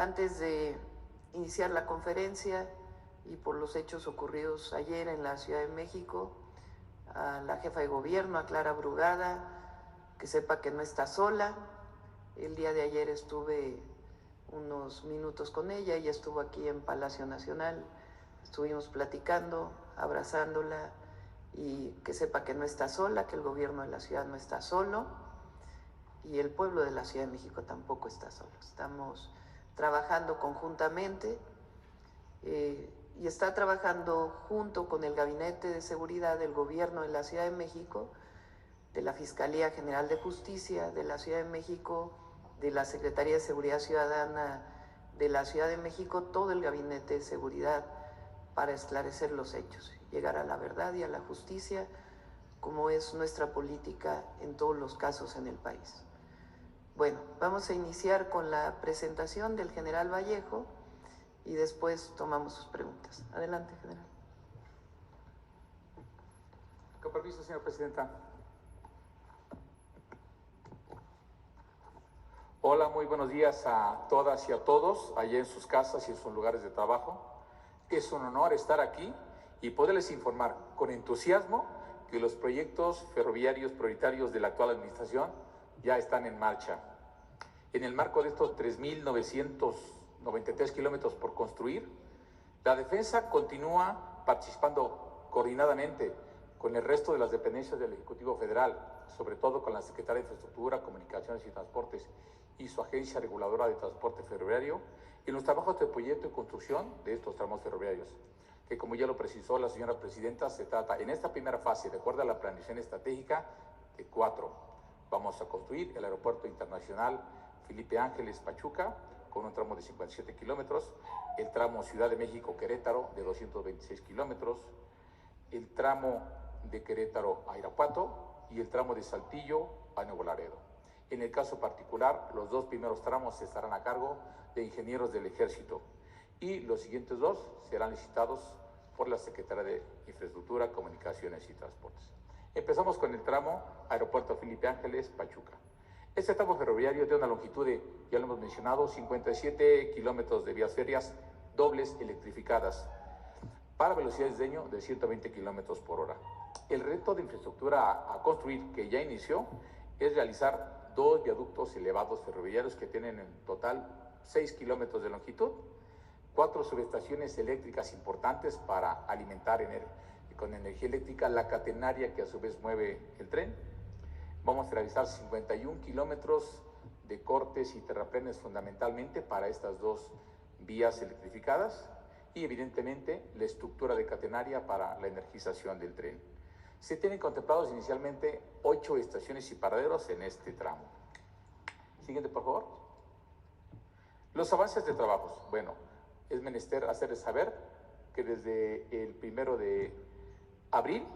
Antes de iniciar la conferencia y por los hechos ocurridos ayer en la Ciudad de México, a la jefa de gobierno, a Clara Brugada, que sepa que no está sola. El día de ayer estuve unos minutos con ella, ella estuvo aquí en Palacio Nacional, estuvimos platicando, abrazándola, y que sepa que no está sola, que el gobierno de la ciudad no está solo y el pueblo de la Ciudad de México tampoco está solo. Estamos trabajando conjuntamente y está trabajando junto con el Gabinete de Seguridad del Gobierno de la Ciudad de México, de la Fiscalía General de Justicia de la Ciudad de México, de la Secretaría de Seguridad Ciudadana de la Ciudad de México, todo el Gabinete de Seguridad, para esclarecer los hechos, llegar a la verdad y a la justicia, como es nuestra política en todos los casos en el país. Bueno, vamos a iniciar con la presentación del general Vallejo y después tomamos sus preguntas. Adelante, general. Con permiso, señora presidenta. Hola, muy buenos días a todas y a todos, allá en sus casas y en sus lugares de trabajo. Es un honor estar aquí y poderles informar con entusiasmo que los proyectos ferroviarios prioritarios de la actual administración ya están en marcha. En el marco de estos 3.993 kilómetros por construir, la defensa continúa participando coordinadamente con el resto de las dependencias del Ejecutivo Federal, sobre todo con la Secretaría de Infraestructura, Comunicaciones y Transportes y su Agencia Reguladora de Transporte Ferroviario, en los trabajos de proyecto y construcción de estos tramos ferroviarios, que, como ya lo precisó la señora presidenta, se trata en esta primera fase, de acuerdo a la planeación estratégica, de 4. Vamos a construir el Aeropuerto Internacional Felipe Ángeles Pachuca, con un tramo de 57 kilómetros, el tramo Ciudad de México-Querétaro de 226 kilómetros, el tramo de Querétaro a Irapuato y el tramo de Saltillo a Nuevo Laredo. En el caso particular, los 2 primeros tramos estarán a cargo de ingenieros del Ejército y los siguientes 2 serán licitados por la Secretaría de Infraestructura, Comunicaciones y Transportes. Empezamos con el tramo Aeropuerto Felipe Ángeles Pachuca. Este tramo ferroviario tiene una longitud de, ya lo hemos mencionado, 57 kilómetros de vías férreas dobles electrificadas para velocidades de 120 kilómetros por hora. El reto de infraestructura a construir, que ya inició, es realizar 2 viaductos elevados ferroviarios que tienen en total 6 kilómetros de longitud, 4 subestaciones eléctricas importantes para alimentar con energía eléctrica la catenaria que a su vez mueve el tren. Vamos a realizar 51 kilómetros de cortes y terraplenes fundamentalmente para estas 2 vías electrificadas y evidentemente la estructura de catenaria para la energización del tren. Se tienen contemplados inicialmente 8 estaciones y paraderos en este tramo. Siguiente, por favor. Los avances de trabajos. Bueno, es menester hacerles saber que desde el 1 de abril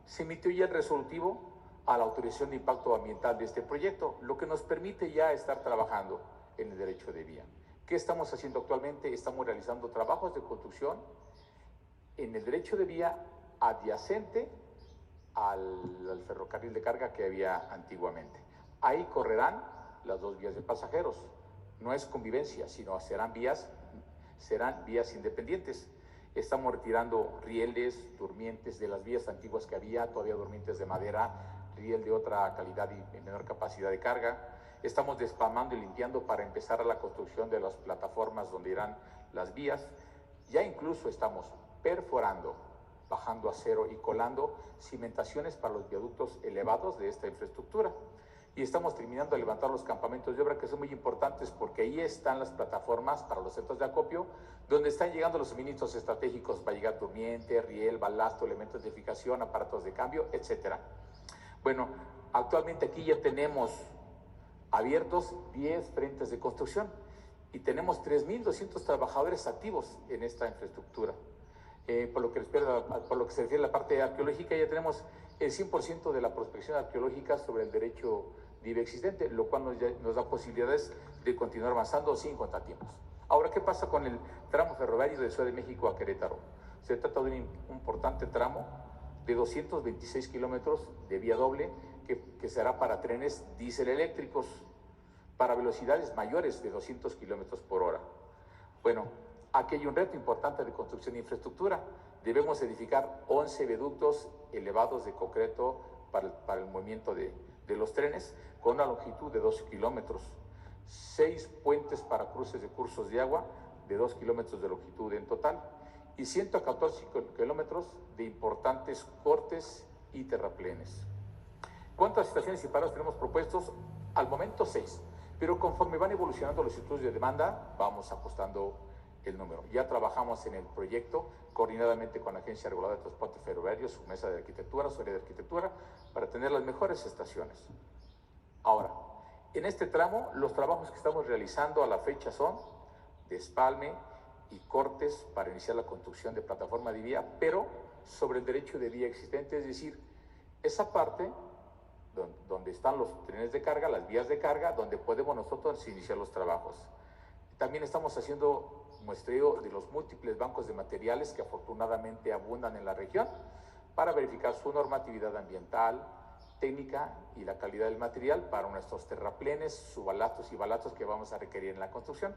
se emitió ya el resolutivo a la autorización de impacto ambiental de este proyecto, lo que nos permite ya estar trabajando en el derecho de vía. ¿Qué estamos haciendo actualmente? Estamos realizando trabajos de construcción en el derecho de vía adyacente al ferrocarril de carga que había antiguamente. Ahí correrán las 2 vías de pasajeros. No es convivencia, sino serán vías independientes. Estamos retirando rieles, durmientes de las vías antiguas que había, todavía durmientes de madera, riel de otra calidad y menor capacidad de carga. Estamos despalmando y limpiando para empezar a la construcción de las plataformas donde irán las vías. Ya incluso estamos perforando, bajando acero y colando cimentaciones para los viaductos elevados de esta infraestructura. Y estamos terminando de levantar los campamentos de obra, que son muy importantes porque ahí están las plataformas para los centros de acopio, donde están llegando los suministros estratégicos. Va a llegar durmiente, riel, balasto, elementos de fijación, aparatos de cambio, etcétera. Bueno, actualmente aquí ya tenemos abiertos 10 frentes de construcción y tenemos 3.200 trabajadores activos en esta infraestructura. Por lo que se refiere a la parte arqueológica, ya tenemos el 100% de la prospección arqueológica sobre el derecho de vía existente, lo cual nos da posibilidades de continuar avanzando sin contratiempos. Ahora, ¿qué pasa con el tramo ferroviario de Ciudad de México a Querétaro? Se trata de un importante tramo de 226 kilómetros de vía doble que será para trenes diésel eléctricos para velocidades mayores de 200 kilómetros por hora. Bueno, aquí hay un reto importante de construcción de infraestructura. Debemos edificar 11 viaductos elevados de concreto para el movimiento de los trenes con una longitud de 12 kilómetros, 6 puentes para cruces de cursos de agua de 2 kilómetros de longitud en total y 114 kilómetros de importantes cortes y terraplenes. ¿Cuántas estaciones y paradas tenemos propuestos? Al momento 6, pero conforme van evolucionando los estudios de demanda, vamos ajustando el número. Ya trabajamos en el proyecto coordinadamente con la Agencia Reguladora de Transporte Ferroviario, su mesa de arquitectura, su área de arquitectura, para tener las mejores estaciones. Ahora, en este tramo, los trabajos que estamos realizando a la fecha son despalme y cortes para iniciar la construcción de plataforma de vía, pero sobre el derecho de vía existente, es decir, esa parte donde están los trenes de carga, las vías de carga, donde podemos nosotros iniciar los trabajos. También estamos haciendo muestreo de los múltiples bancos de materiales que afortunadamente abundan en la región para verificar su normatividad ambiental, técnica y la calidad del material para nuestros terraplenes, subbalastos y balastos que vamos a requerir en la construcción.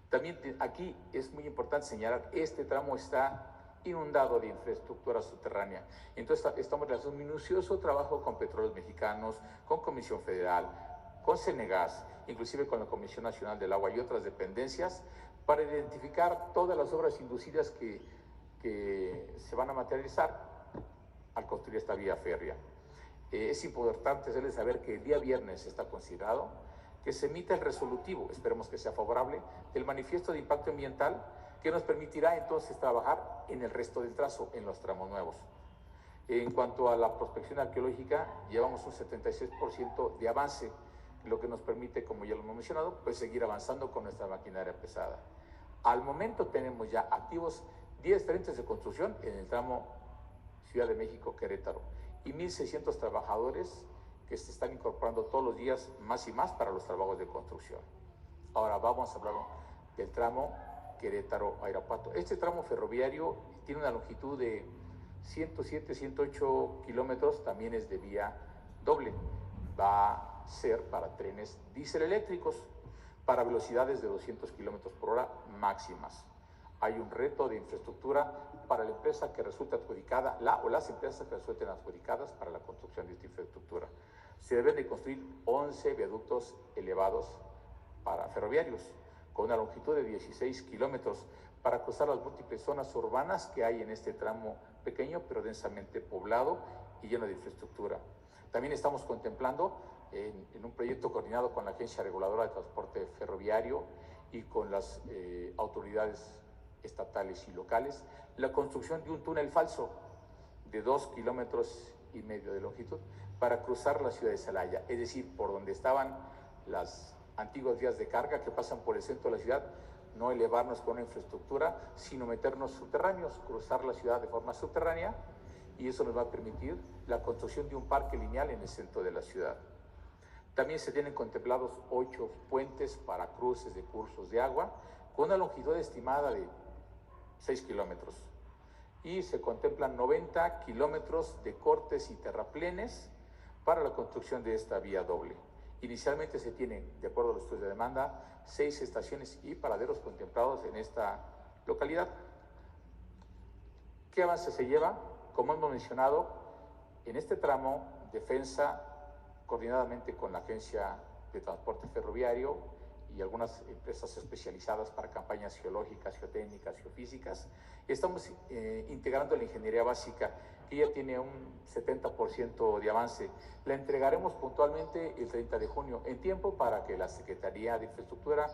También aquí es muy importante señalar, este tramo está inundado de infraestructura subterránea. Entonces estamos realizando un minucioso trabajo con Petróleos Mexicanos, con Comisión Federal, con Cenegas, inclusive con la Comisión Nacional del Agua y otras dependencias, para identificar todas las obras inducidas que se van a materializar al construir esta vía férrea. Es importante hacerles saber que el día viernes está considerado que se emita el resolutivo, esperemos que sea favorable, del manifiesto de impacto ambiental que nos permitirá entonces trabajar en el resto del trazo, en los tramos nuevos. En cuanto a la prospección arqueológica, llevamos un 76% de avance, lo que nos permite, como ya lo hemos mencionado, pues seguir avanzando con nuestra maquinaria pesada. Al momento tenemos ya activos 10 frentes de construcción en el tramo Ciudad de México-Querétaro y 1,600 trabajadores que se están incorporando todos los días más y más para los trabajos de construcción. Ahora vamos a hablar del tramo Querétaro-Irapuato. Este tramo ferroviario tiene una longitud de 107-108 kilómetros, también es de vía doble. Va a ser para trenes diésel eléctricos para velocidades de 200 kilómetros por hora máximas. Hay un reto de infraestructura para la empresa que resulte adjudicada, o las empresas que resulten adjudicadas para la construcción de esta infraestructura. Se deben de construir 11 viaductos elevados para ferroviarios, con una longitud de 16 kilómetros para cruzar las múltiples zonas urbanas que hay en este tramo pequeño, pero densamente poblado y lleno de infraestructura. También estamos contemplando en un proyecto coordinado con la Agencia Reguladora de Transporte Ferroviario y con las autoridades estatales y locales, la construcción de un túnel falso de 2,5 kilómetros de longitud para cruzar la ciudad de Celaya, es decir, por donde estaban las antiguas vías de carga que pasan por el centro de la ciudad, no elevarnos con una infraestructura, sino meternos subterráneos, cruzar la ciudad de forma subterránea, y eso nos va a permitir la construcción de un parque lineal en el centro de la ciudad. También se tienen contemplados 8 puentes para cruces de cursos de agua, con una longitud estimada de 6 kilómetros. Y se contemplan 90 kilómetros de cortes y terraplenes para la construcción de esta vía doble. Inicialmente se tienen, de acuerdo a los estudios de demanda, 6 estaciones y paraderos contemplados en esta localidad. ¿Qué avance se lleva? Como hemos mencionado, en este tramo, Defensa, coordinadamente con la Agencia de Transporte Ferroviario y algunas empresas especializadas para campañas geológicas, geotécnicas, geofísicas, estamos integrando la ingeniería básica, que ya tiene un 70% de avance. La entregaremos puntualmente el 30 de junio, en tiempo para que la Secretaría de Infraestructura,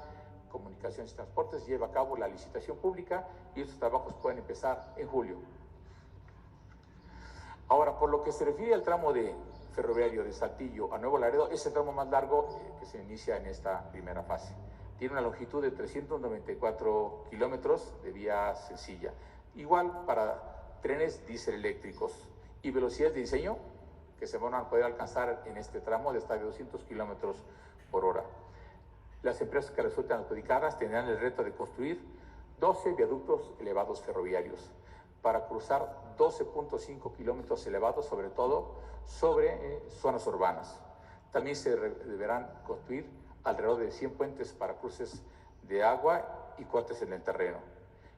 Comunicaciones y Transportes lleve a cabo la licitación pública y estos trabajos pueden empezar en julio. Ahora, por lo que se refiere al tramo de ferroviario de Saltillo a Nuevo Laredo, es el tramo más largo que se inicia en esta primera fase. Tiene una longitud de 394 kilómetros de vía sencilla. Igual para trenes diésel eléctricos y velocidades de diseño que se van a poder alcanzar en este tramo de hasta 200 kilómetros por hora. Las empresas que resulten adjudicadas tendrán el reto de construir 12 viaductos elevados ferroviarios para cruzar 12.5 kilómetros elevados, sobre todo sobre zonas urbanas. También se deberán construir alrededor de 100 puentes para cruces de agua y cortes en el terreno.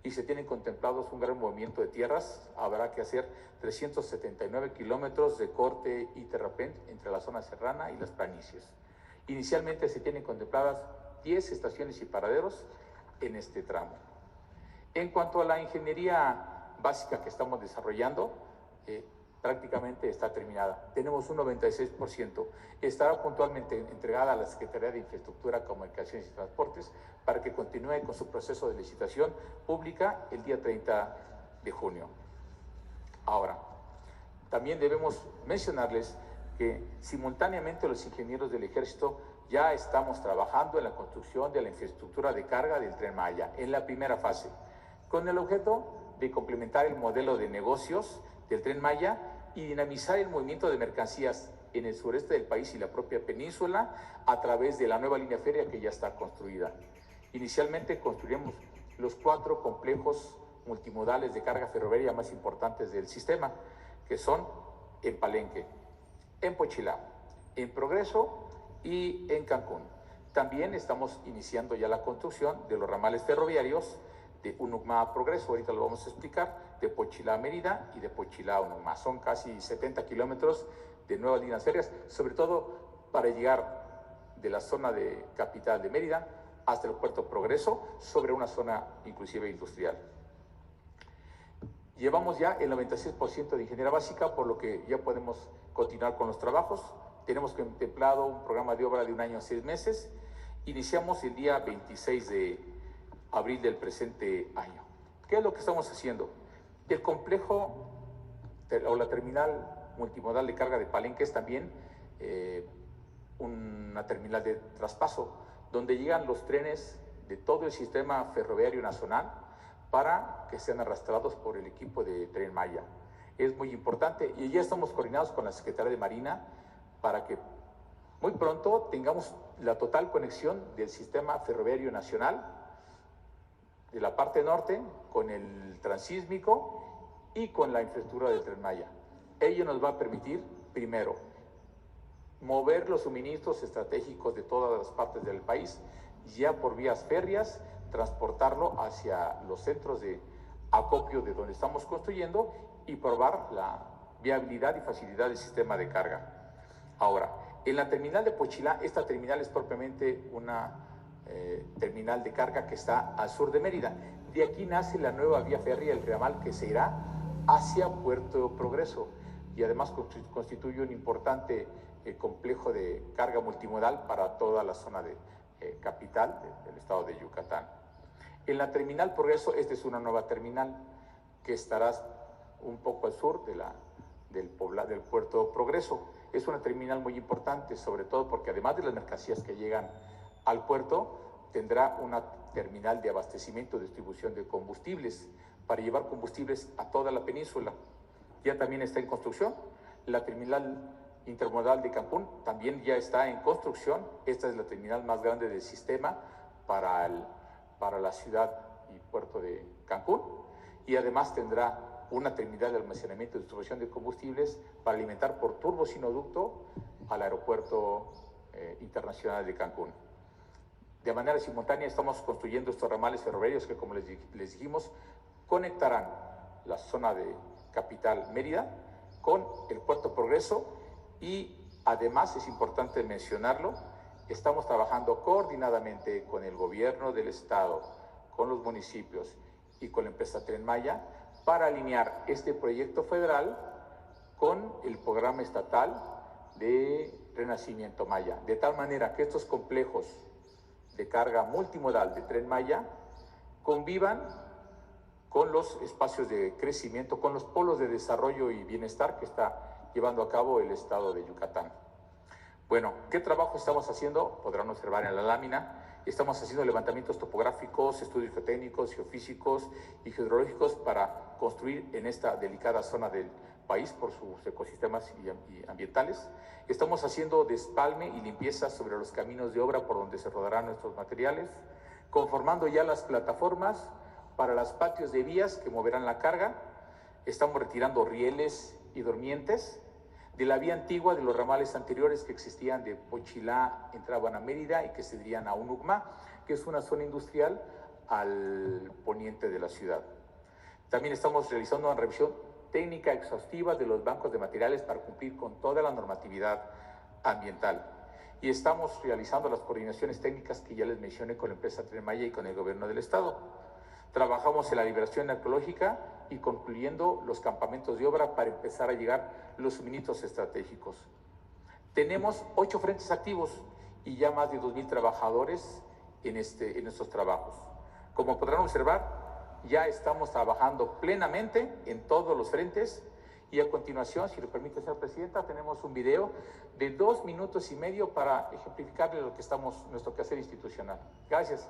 Y se tienen contemplados un gran movimiento de tierras. Habrá que hacer 379 kilómetros de corte y terraplén entre la zona serrana y las planicies. Inicialmente se tienen contempladas 10 estaciones y paraderos en este tramo. En cuanto a la ingeniería básica que estamos desarrollando, prácticamente está terminada. Tenemos un 96%. Estará puntualmente entregada a la Secretaría de Infraestructura, Comunicaciones y Transportes para que continúe con su proceso de licitación pública el día 30 de junio. Ahora, también debemos mencionarles que simultáneamente los ingenieros del Ejército ya estamos trabajando en la construcción de la infraestructura de carga del Tren Maya en la primera fase, con el objeto de complementar el modelo de negocios del Tren Maya y dinamizar el movimiento de mercancías en el sureste del país y la propia península a través de la nueva línea férrea que ya está construida. Inicialmente construiremos los 4 complejos multimodales de carga ferroviaria más importantes del sistema, que son en Palenque, en Pochilá, en Progreso y en Cancún. También estamos iniciando ya la construcción de los ramales ferroviarios de Unucma a Progreso, ahorita lo vamos a explicar, de Pochilá a Mérida y de Pochilá a Unucma. Son casi 70 kilómetros de nuevas líneas férreas, sobre todo para llegar de la zona de capital de Mérida hasta el puerto Progreso, sobre una zona inclusive industrial. Llevamos ya el 96% de ingeniería básica, por lo que ya podemos continuar con los trabajos. Tenemos contemplado un programa de obra de 1 año a 6 meses. Iniciamos el día 26 de abril del presente año. ¿Qué es lo que estamos haciendo? El complejo o la terminal multimodal de carga de Palenque es también una terminal de traspaso, donde llegan los trenes de todo el sistema ferroviario nacional para que sean arrastrados por el equipo de Tren Maya. Es muy importante y ya estamos coordinados con la Secretaría de Marina para que muy pronto tengamos la total conexión del sistema ferroviario nacional de la parte norte con el transísmico y con la infraestructura del Tren Maya. Ello nos va a permitir, primero, mover los suministros estratégicos de todas las partes del país, ya por vías férreas, transportarlo hacia los centros de acopio de donde estamos construyendo y probar la viabilidad y facilidad del sistema de carga. Ahora, en la terminal de Pochilá, esta terminal es propiamente una terminal de carga que está al sur de Mérida. De aquí nace la nueva vía férrea, el ramal que se irá hacia Puerto Progreso y además constituye un importante complejo de carga multimodal para toda la zona de capital del estado de Yucatán. En la terminal Progreso, esta es una nueva terminal que estará un poco al sur del puerto Progreso. Es una terminal muy importante, sobre todo porque además de las mercancías que llegan al puerto, tendrá una terminal de abastecimiento y distribución de combustibles para llevar combustibles a toda la península. Ya también está en construcción. La terminal intermodal de Cancún también ya está en construcción. Esta es la terminal más grande del sistema para la ciudad y puerto de Cancún. Y además tendrá una terminal de almacenamiento y distribución de combustibles para alimentar por turbocinoducto al aeropuerto internacional de Cancún. De manera simultánea estamos construyendo estos ramales ferroviarios que, como les dijimos, conectarán la zona de capital Mérida con el puerto Progreso y además es importante mencionarlo, estamos trabajando coordinadamente con el gobierno del estado, con los municipios y con la empresa Tren Maya para alinear este proyecto federal con el programa estatal de Renacimiento Maya, de tal manera que estos complejos de carga multimodal de Tren Maya convivan con los espacios de crecimiento, con los polos de desarrollo y bienestar que está llevando a cabo el estado de Yucatán. Bueno, ¿qué trabajo estamos haciendo? Podrán observar en la lámina. Estamos haciendo levantamientos topográficos, estudios geotécnicos, geofísicos y hidrológicos para construir en esta delicada zona del país por sus ecosistemas y ambientales. Estamos haciendo despalme y limpieza sobre los caminos de obra por donde se rodarán nuestros materiales, conformando ya las plataformas para los patios de vías que moverán la carga. Estamos retirando rieles y durmientes de la vía antigua de los ramales anteriores que existían de Pochilá, entraban a Mérida y que se dirían a Unucma, que es una zona industrial al poniente de la ciudad. También estamos realizando una revisión técnica exhaustiva de los bancos de materiales para cumplir con toda la normatividad ambiental. Y estamos realizando las coordinaciones técnicas que ya les mencioné con la empresa Tren Maya y con el gobierno del estado. Trabajamos en la liberación ecológica y concluyendo los campamentos de obra para empezar a llegar los suministros estratégicos. Tenemos 8 frentes activos y ya más de 2,000 trabajadores en estos trabajos. Como podrán observar, ya estamos trabajando plenamente en todos los frentes y a continuación, si lo permite, señora presidenta, tenemos un video de 2 minutos y medio para ejemplificarle lo que nuestro quehacer institucional. Gracias.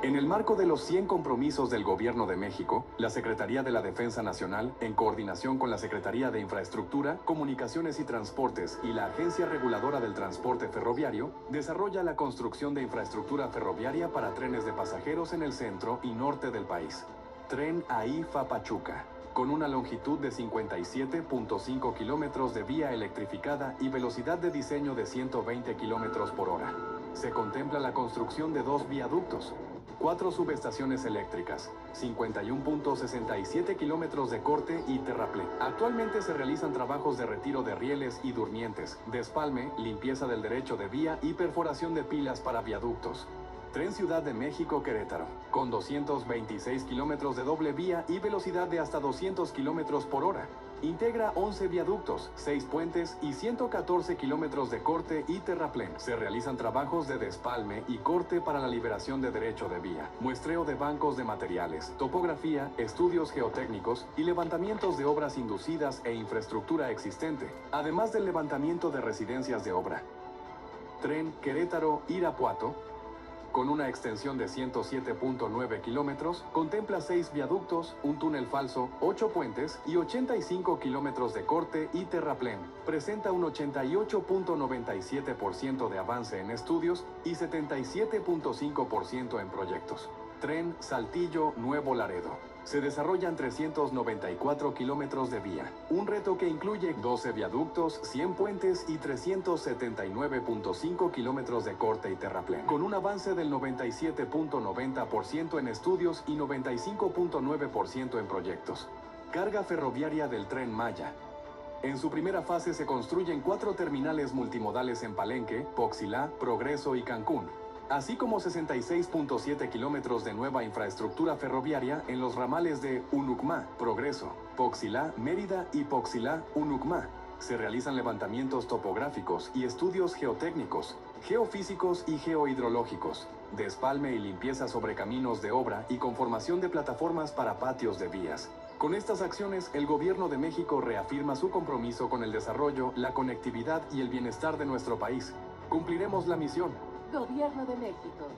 En el marco de los 100 compromisos del Gobierno de México, la Secretaría de la Defensa Nacional, en coordinación con la Secretaría de Infraestructura, Comunicaciones y Transportes y la Agencia Reguladora del Transporte Ferroviario, desarrolla la construcción de infraestructura ferroviaria para trenes de pasajeros en el centro y norte del país. Tren AIFA-Pachuca, con una longitud de 57.5 kilómetros de vía electrificada y velocidad de diseño de 120 kilómetros por hora. Se contempla la construcción de 2 viaductos, 4 subestaciones eléctricas, 51.67 kilómetros de corte y terraplén. Actualmente se realizan trabajos de retiro de rieles y durmientes, despalme, limpieza del derecho de vía y perforación de pilas para viaductos. Tren Ciudad de México-Querétaro, con 226 kilómetros de doble vía y velocidad de hasta 200 kilómetros por hora. Integra 11 viaductos, 6 puentes y 114 kilómetros de corte y terraplén. Se realizan trabajos de despalme y corte para la liberación de derecho de vía, muestreo de bancos de materiales, topografía, estudios geotécnicos y levantamientos de obras inducidas e infraestructura existente, además del levantamiento de residencias de obra. Tren Querétaro-Irapuato, con una extensión de 107.9 kilómetros, contempla 6 viaductos, un túnel falso, 8 puentes y 85 kilómetros de corte y terraplén. Presenta un 88.97% de avance en estudios y 77.5% en proyectos. Tren Saltillo-Nuevo Laredo. Se desarrollan 394 kilómetros de vía, un reto que incluye 12 viaductos, 100 puentes y 379.5 kilómetros de corte y terraplén, con un avance del 97.90% en estudios y 95.9% en proyectos. Carga ferroviaria del Tren Maya. En su primera fase se construyen 4 terminales multimodales en Palenque, Poxilá, Progreso y Cancún, así como 66.7 kilómetros de nueva infraestructura ferroviaria en los ramales de Unucmá, Progreso, Poxilá, Mérida y Poxilá, Unucmá. Se realizan levantamientos topográficos y estudios geotécnicos, geofísicos y geohidrológicos, despalme y limpieza sobre caminos de obra y conformación de plataformas para patios de vías. Con estas acciones, el Gobierno de México reafirma su compromiso con el desarrollo, la conectividad y el bienestar de nuestro país. Cumpliremos la misión. Gobierno de México.